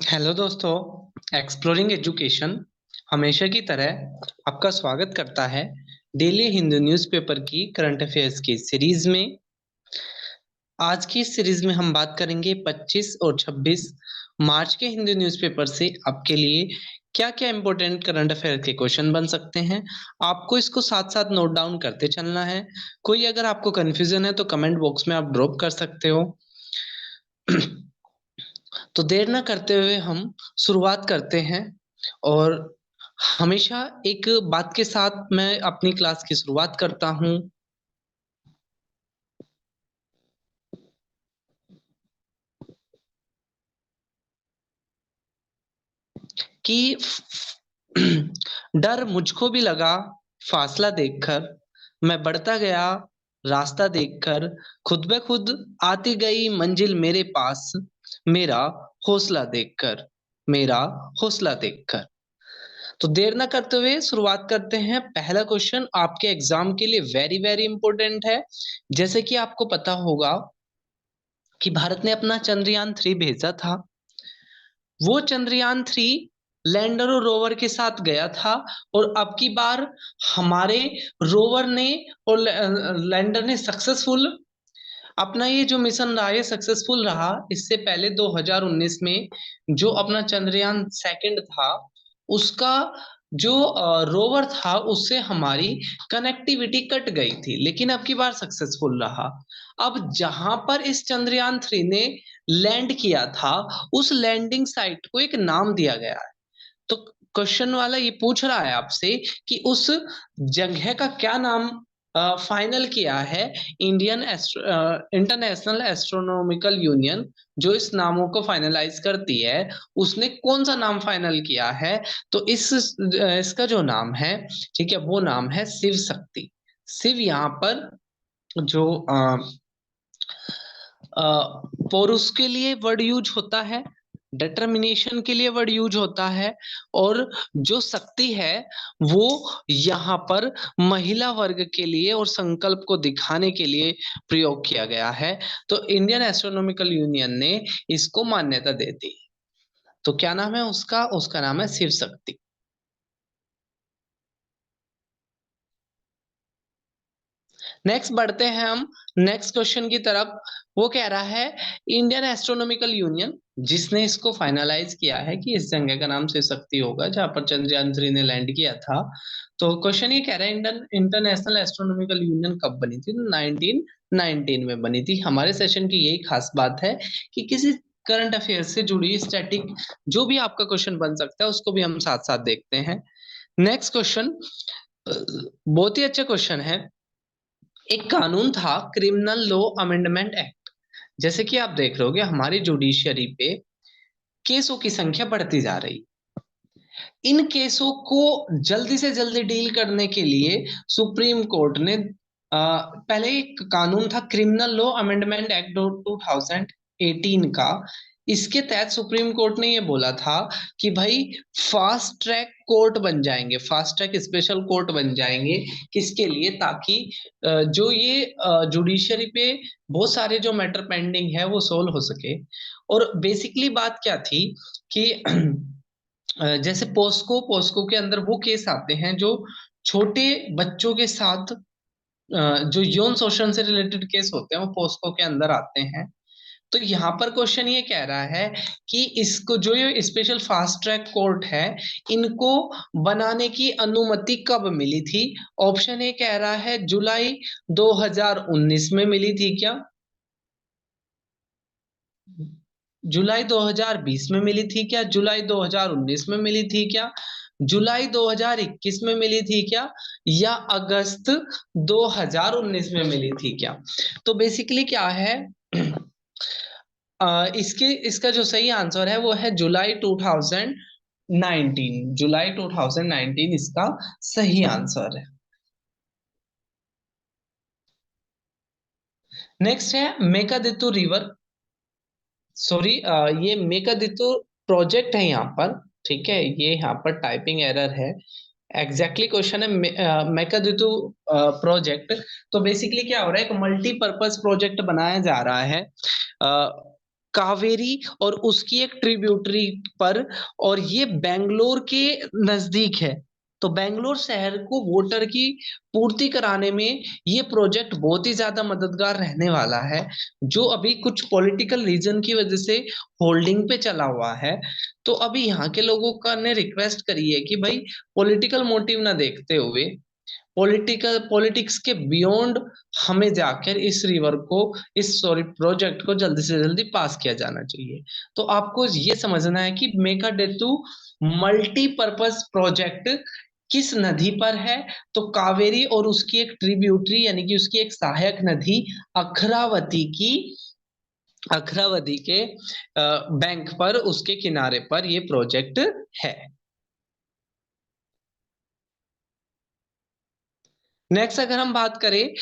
Hello दोस्तों, exploring education हमेशा की तरह आपका स्वागत करता है डेली हिंदू न्यूज़पेपर की करंट अफेयर्स की सीरीज में। आज की इस सीरीज में हम बात करेंगे 25 और 26 मार्च के हिंदू न्यूज़पेपर से आपके लिए क्या-क्या इंपॉर्टेंट करंट अफेयर के क्वेश्चन बन सकते हैं। आपको इसको साथ-साथ नोट डाउन करते चलना है। कोई अगर आपको कंफ्यूजन है तो कमेंट बॉक्स में आप ड्रॉप कर सकते हो। तो देर ना करते हुए हम शुरुआत करते हैं। और हमेशा एक बात के साथ मैं अपनी क्लास की शुरुआत करता हूँ कि डर मुझको भी लगा फासला देखकर, मैं बढ़ता गया रास्ता देखकर, खुद ब खुद आती गई मंजिल मेरे पास, मेरा हौसला देखकर, मेरा हौसला देखकर। तो देर ना करते हुए शुरुआत करते हैं। पहला क्वेश्चन आपके एग्जाम के लिए वेरी वेरी इंपॉर्टेंट है। जैसे कि आपको पता होगा कि भारत ने अपना चंद्रयान 3 भेजा था। वो चंद्रयान 3 लैंडर और रोवर के साथ गया था। और अब की बार हमारे रोवर ने और लैंडर ने सक्सेसफुल अपना ये जो मिशन रहा ये सक्सेसफुल रहा। इससे पहले 2019 में जो अपना चंद्रयान सेकंड था उसका जो रोवर था उससे हमारी कनेक्टिविटी कट गई थी, लेकिन अब की बार सक्सेसफुल रहा। अब जहां पर इस चंद्रयान 3 ने लैंड किया था उस लैंडिंग साइट को एक नाम दिया गया है। तो क्वेश्चन वाला ये पूछ रहा है आपसे कि उस जगह का क्या नाम फाइनल किया है इंटरनेशनल एस्ट्रोनॉमिकल यूनियन, जो इस नामों को फाइनलाइज करती है, उसने कौन सा नाम फाइनल किया है। तो इसका जो नाम है, ठीक है, वो नाम है शिव शक्ति। शिव यहाँ पर जो पुरुष के लिए वर्ड यूज होता है, डिटर्मिनेशन के लिए वर्ड यूज होता है, और जो शक्ति है वो यहाँ पर महिला वर्ग के लिए और संकल्प को दिखाने के लिए प्रयोग किया गया है। तो इंडियन एस्ट्रोनॉमिकल यूनियन ने इसको मान्यता दे दी। तो क्या नाम है उसका? उसका नाम है शिव शक्ति। नेक्स्ट बढ़ते हैं हम नेक्स्ट क्वेश्चन की तरफ। वो कह रहा है इंडियन एस्ट्रोनॉमिकल यूनियन जिसने इसको फाइनलाइज किया है कि इस जगह का नाम शिव शक्ति होगा जहां पर चंद्रयान 3 ने लैंड किया था। तो क्वेश्चन ये कह रहा है इंडियन इंटरनेशनल एस्ट्रोनॉमिकल यूनियन कब बनी थी? 1919 में बनी थी। हमारे सेशन की यही खास बात है कि किसी करंट अफेयर से जुड़ी स्टैटिक जो भी आपका क्वेश्चन बन सकता है उसको भी हम साथ साथ देखते हैं। नेक्स्ट क्वेश्चन बहुत ही अच्छा क्वेश्चन है। एक कानून था क्रिमिनल लॉ अमेंडमेंट एक्ट। जैसे कि आप देख रहे होगे हमारी जुडिशियरी पे केसों की संख्या बढ़ती जा रही। इन केसों को जल्दी से जल्दी डील करने के लिए सुप्रीम कोर्ट ने पहले एक कानून था क्रिमिनल लॉ अमेंडमेंट एक्ट 2018 का। इसके तहत सुप्रीम कोर्ट ने ये बोला था कि भाई फास्ट ट्रैक कोर्ट बन जाएंगे, फास्ट ट्रैक स्पेशल कोर्ट बन जाएंगे। किसके लिए? ताकि जो ये जुडिशरी पे बहुत सारे जो मैटर पेंडिंग है वो सोल्व हो सके। और बेसिकली बात क्या थी कि जैसे पोस्को पोस्को के अंदर वो केस आते हैं जो छोटे बच्चों के साथ जो यौन शोषण से रिलेटेड केस होते हैं वो पोस्को के अंदर आते हैं। तो यहाँ पर क्वेश्चन ये कह रहा है कि इसको जो ये स्पेशल फास्ट ट्रैक कोर्ट है इनको बनाने की अनुमति कब मिली थी? ऑप्शन ए कह रहा है जुलाई 2019 में मिली थी क्या? जुलाई 2020 में मिली थी क्या? जुलाई 2019 में मिली थी क्या? जुलाई 2021 में मिली थी क्या? या अगस्त 2019 में मिली थी क्या? तो बेसिकली क्या है इसके इसका जो सही आंसर है वो है जुलाई 2019। जुलाई 2019 इसका सही आंसर है। नेक्स्ट है मेकादितु रिवर। सॉरी, ये मेकादितु प्रोजेक्ट है यहाँ पर। ठीक है, ये यहाँ पर टाइपिंग एरर है। एग्जैक्टली क्वेश्चन है मेकादितु प्रोजेक्ट। तो बेसिकली क्या हो रहा है, एक मल्टीपर्पज प्रोजेक्ट बनाया जा रहा है। कावेरी और उसकी एक ट्रिब्यूटरी पर, और ये बेंगलोर के नजदीक है। तो बेंगलोर शहर को वाटर की पूर्ति कराने में ये प्रोजेक्ट बहुत ही ज्यादा मददगार रहने वाला है, जो अभी कुछ पॉलिटिकल रीजन की वजह से होल्डिंग पे चला हुआ है। तो अभी यहाँ के लोगों का ने रिक्वेस्ट करी है कि भाई पॉलिटिकल मोटिव ना देखते हुए, पॉलिटिक्स के बियॉन्ड हमें जाकर इस रिवर को, इस सॉरी प्रोजेक्ट को जल्दी से जल्दी पास किया जाना चाहिए। तो आपको ये समझना है कि मेकाडेतु मल्टीपर्पज प्रोजेक्ट किस नदी पर है। तो कावेरी और उसकी एक ट्रिब्यूटरी यानी कि उसकी एक सहायक नदी अखरावती की, अखरावती के बैंक पर, उसके किनारे पर ये प्रोजेक्ट है। नेक्स्ट अगर हम बात करें,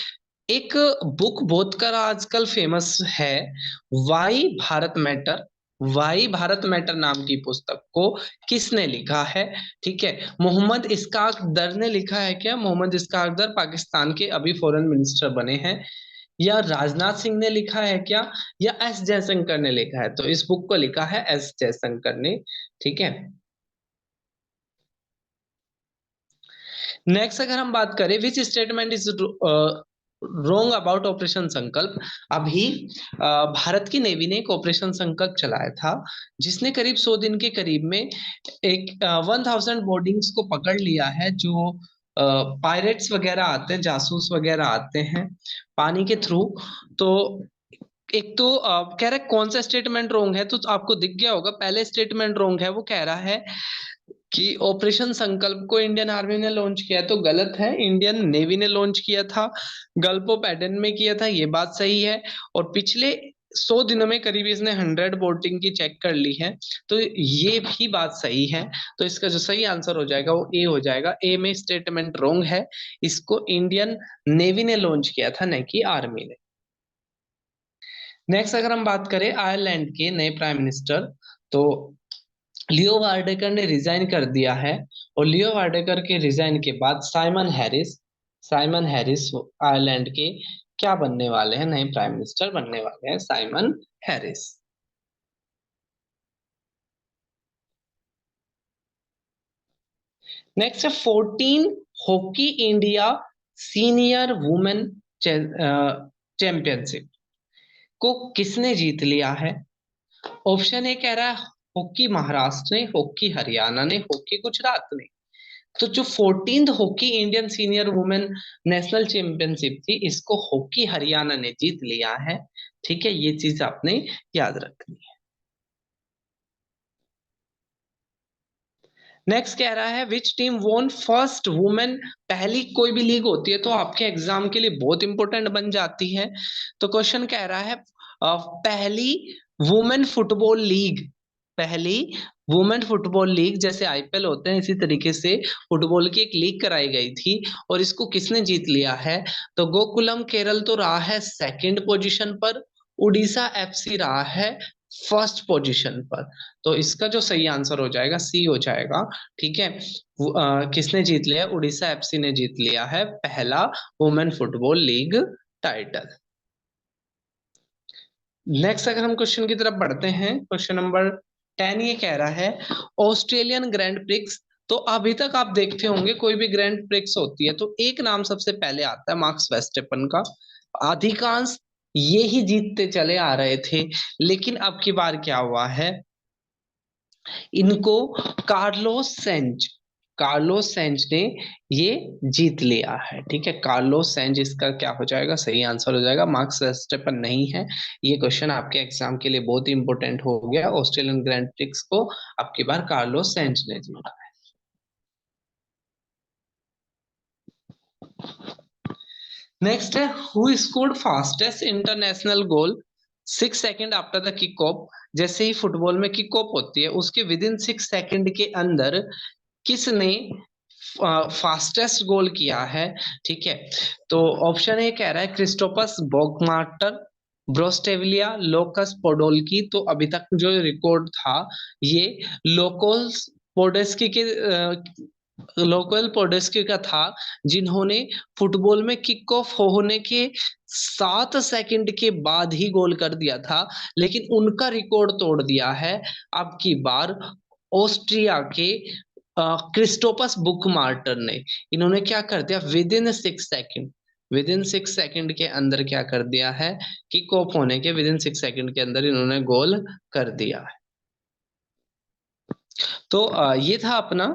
एक बुक बहुत कर आजकल फेमस है, why Bharat matter. Why Bharat matter नाम की पुस्तक को किसने लिखा है? ठीक है, मोहम्मद इसकाक दर ने लिखा है क्या? मोहम्मद इसकाक दर पाकिस्तान के अभी फॉरेन मिनिस्टर बने हैं। या राजनाथ सिंह ने लिखा है क्या? या एस जयशंकर ने लिखा है? तो इस बुक को लिखा है एस जयशंकर ने। ठीक है। नेक्स्ट अगर हम बात करें, which statement is wrong about operation संकल्प। अभी भारत की नेवी ने एक ऑपरेशन संकल्प चलाया था, जिसने करीब 100 दिन के करीब में एक 1000 बोर्डिंग्स को पकड़ लिया है, जो पायरेट्स वगैरह आते हैं, जासूस वगैरह आते हैं पानी के थ्रू। तो एक तो कह रहा है कौन सा स्टेटमेंट रोंग है, तो आपको दिख गया होगा। पहले स्टेटमेंट रोंग है, वो कह रहा है कि ऑपरेशन संकल्प को इंडियन आर्मी ने लॉन्च किया, तो गलत है, इंडियन नेवी ने लॉन्च किया था, गल्फ ऑफ एडन में किया था, ये बात सही है। और पिछले 100 दिनों में करीब इसने 100 बोटिंग की चेक कर ली है, तो ये भी बात सही है। तो इसका जो सही आंसर हो जाएगा वो ए हो जाएगा। ए में स्टेटमेंट रोंग है, इसको इंडियन नेवी ने लॉन्च किया था, न कि आर्मी ने। नेक्स्ट अगर हम बात करें आयरलैंड के नए प्राइम मिनिस्टर, तो लियो वार्डेकर ने रिजाइन कर दिया है। और लियो वार्डेकर के रिजाइन के बाद Simon Harris, Simon Harris Ireland के क्या बनने वाले हैं? नए प्राइम मिनिस्टर बनने वाले हैं साइमन हैरिस। नेक्स्ट है 14 hockey India senior women championship को किसने जीत लिया है? ऑप्शन ए कह रहा है हॉकी महाराष्ट्र ने, हॉकी हरियाणा ने, हॉकी गुजरात ने। तो जो 14th hockey Indian senior women national championship थी, इसको हॉकी हरियाणा ने जीत लिया है। ठीक है, ये चीज आपने याद रखनी है। नेक्स्ट कह रहा है विच टीम वोन फर्स्ट वुमेन। पहली कोई भी लीग होती है तो आपके एग्जाम के लिए बहुत इंपॉर्टेंट बन जाती है। तो क्वेश्चन कह रहा है पहली वुमेन फुटबॉल लीग, पहली वुमेन फुटबॉल लीग, जैसे आईपीएल होते हैं इसी तरीके से फुटबॉल की एक लीग कराई गई थी, और इसको किसने जीत लिया है? तो गोकुलम केरल तो रहा है सेकंड पोजीशन पर, उड़ीसा एफसी रहा है फर्स्ट पोजीशन पर। तो इसका जो सही आंसर हो जाएगा सी हो जाएगा। ठीक है, किसने जीत लिया? उड़ीसा एफसी ने जीत लिया है पहला women football league title. Next अगर हम क्वेश्चन की तरफ बढ़ते हैं, क्वेश्चन नंबर 10 ये कह रहा है ऑस्ट्रेलियन ग्रैंड प्रिक्स। तो अभी तक आप देखते होंगे कोई भी ग्रैंड प्रिक्स होती है तो एक नाम सबसे पहले आता है मार्क्स वेस्टेपन का। अधिकांश ये ही जीतते चले आ रहे थे, लेकिन अब की बार क्या हुआ है, इनको कार्लोस सेंज, कार्लोस सेंज ने ये जीत लिया है। ठीक है, कार्लोस सेंज इसका क्या हो जाएगा? सही आंसर हो जाएगा। मार्क्स वर्स्टेपन नहीं है। ये क्वेश्चन आपके एग्जाम के लिए बहुत ही इंपॉर्टेंट हो गया। ऑस्ट्रेलियन ग्रैंड प्रिक्स को आपकी बार कार्लोस सेंज ने जीता है। नेक्स्ट है who scored fastest international goal 6 second after the kick off. जैसे ही फुटबॉल में किक ऑफ होती है उसके विद इन 6 सेकंड के अंदर किसने फास्टेस्ट गोल किया है? ठीक है, तो ऑप्शन ए कह रहा है क्रिस्टोपस बॉगमार्टर, ब्रोस्टेविलिया, लोकस पोडोल्की। तो अभी तक जो रिकॉर्ड था ये लोकोल्स पोडेस्की के लोकल पोडेस्की का था, जिन्होंने फुटबॉल में किक ऑफ होने के 7 सेकंड के बाद ही गोल कर दिया था, लेकिन उनका रिकॉर्ड तोड़ दिया है अब की बार ऑस्ट्रिया के क्रिस्टोपस बुकमार्टर ने। इन्होंने क्या कर दिया, विद इन 6 सेकंड के अंदर क्या कर दिया है, किक ऑफ होने के विद इन 6 सेकंड के अंदर इन्होंने गोल कर दिया है। तो ये था अपना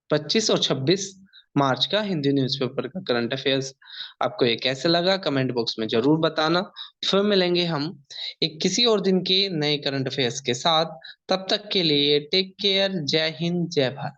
25 और 26 मार्च का हिंदी न्यूज़पेपर का करंट अफेयर्स। आपको ये कैसे लगा कमेंट बॉक्स में जरूर बताना। फिर मिलेंगे हम एक किसी और दिन के नए करंट अफेयर्स के साथ। तब तक के लिए टेक केयर। जय हिंद, जय भारत।